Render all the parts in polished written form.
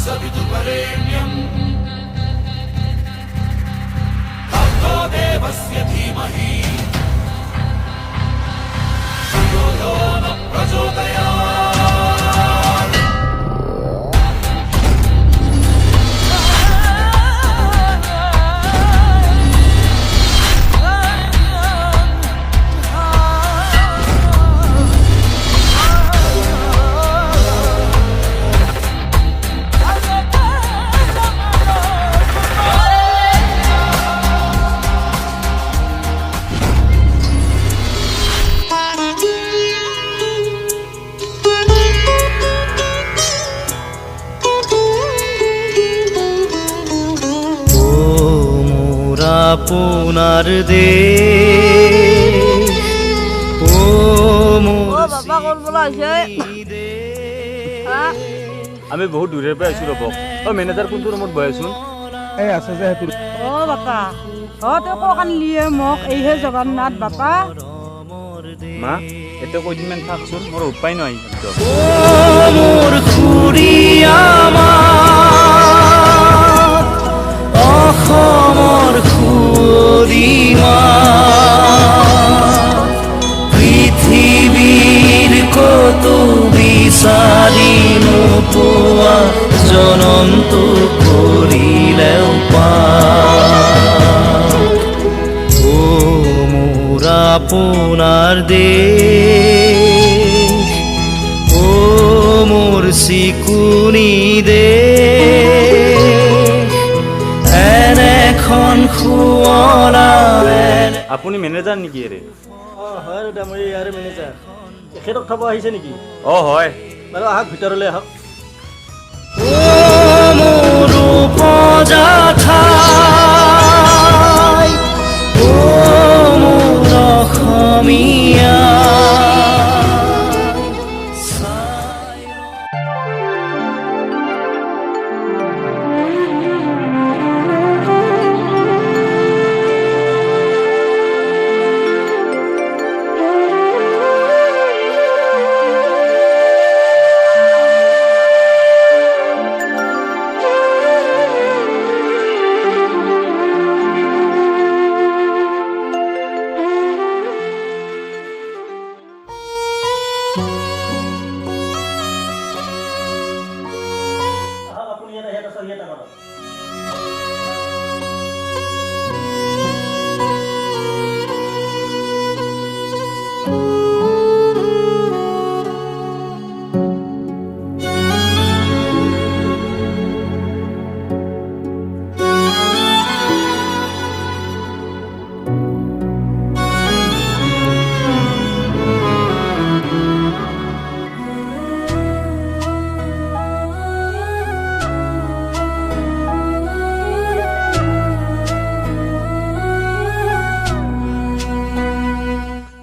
सवितुर्वरेण्यं भर्गो देवस्य धीमहि धियो यो न प्रचोदयात्। আপনাৰ দে ও বাবা কোন বলা আছে আমি বহুত দূৰেৰ পৰা আইছো ৰব ও মেনেজাৰ কোনটো ৰুমত বহি আছোন এই আছে যে সেইটো অ বাপা অ তই ক কানলিয়ে মোক এইহে জগন্নাথ বাপা মা এতে কইদিনমান থাকছোন মোৰ উপায় নাই ও মোৰ খুড়িয়ামা অসমৰ খুড়িমা পৃথিৱীৰ কতো বিচাৰি নোপোৱা জনমটো কৰিলেও ও মোৰ আপোনাৰ দেশ ও মোৰ চিকুনি দেশ এনেখন শুৱলা আপুনি মেনেজাৰ নেকি এৰে হয় দাদা মই ইয়াৰে মেনেজাৰ এখেতক খাব আহিছে নেকি অ হয় বাৰু আহক ভিতৰলৈ আহক ও মোৰ উপজা ঠাই ও মোৰ অসমীয়া আপুনি ইয়াত আহি আছে ইয়াত আহক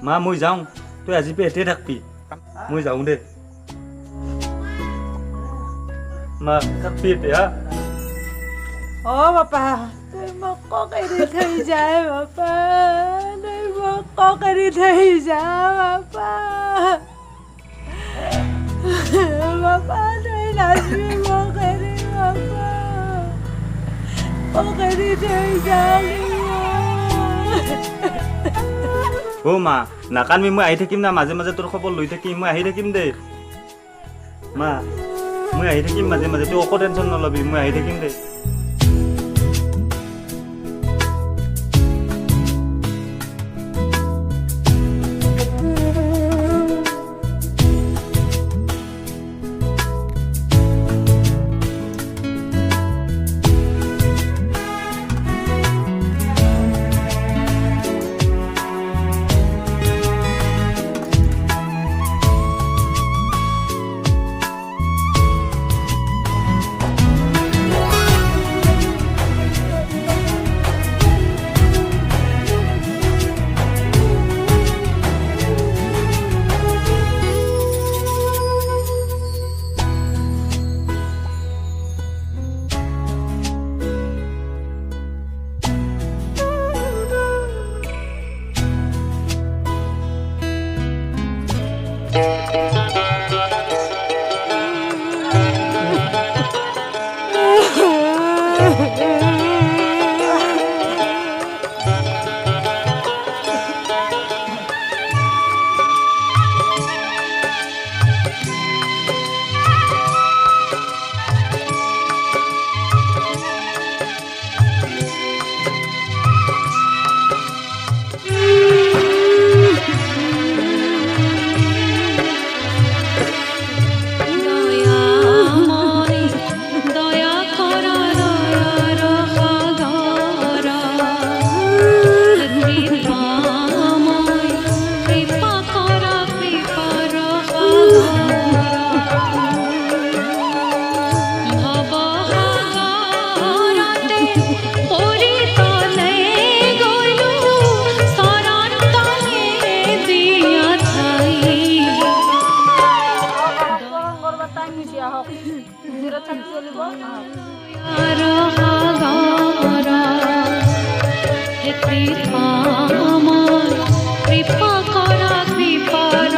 মা মই যাওঁ তই আজি পে এতে থাকবি মই যাওঁ দে মা থাকবি এতে হা অ বাপা তই মোক কক এৰি থৈ যায় বাপা তই মোক কক এৰি থৈ যা বাপা বাপা তই নাচবি মোক এৰি বাপা কক এৰি থৈ যা অ মা নাকানবি মই আহি থাকিম না মাজে মাজে তোৰ খবৰ লৈ থাকিম মই আহি থাকিম দে মা মই আহি থাকিম মাজে মাজে তই একো টেনশ্যন নলবি মই আহি থাকিম দে গুচি আহক মন্দিৰত চাকি জ্বলিব আহক কৃপা কৰা কৃপাৰ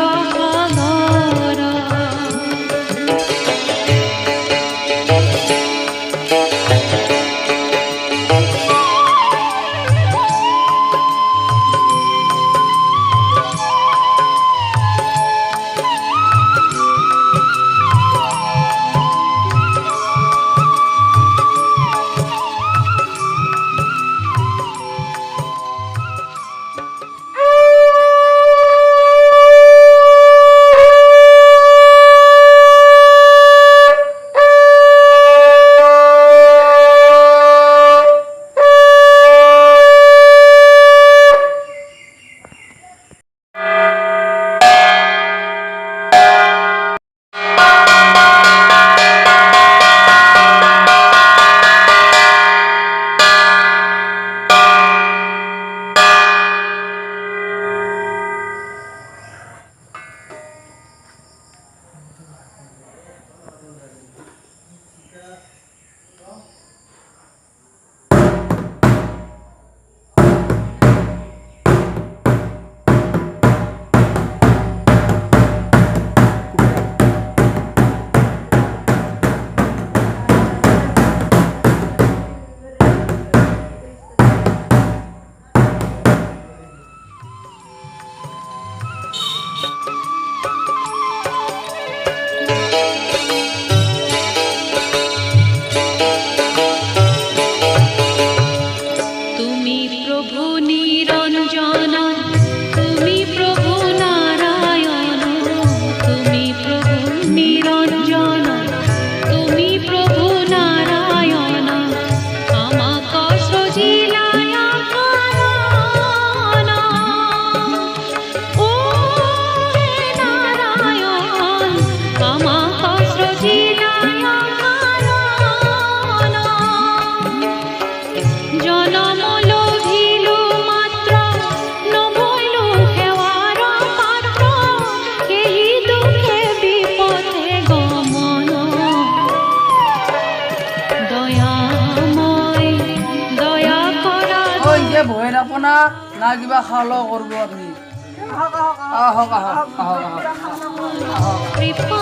সাগৰ ভয়েৰ আপনা না কিবা খাওয়া কৰবো আপনি আহক আহক আহক আহক আহক কৃপা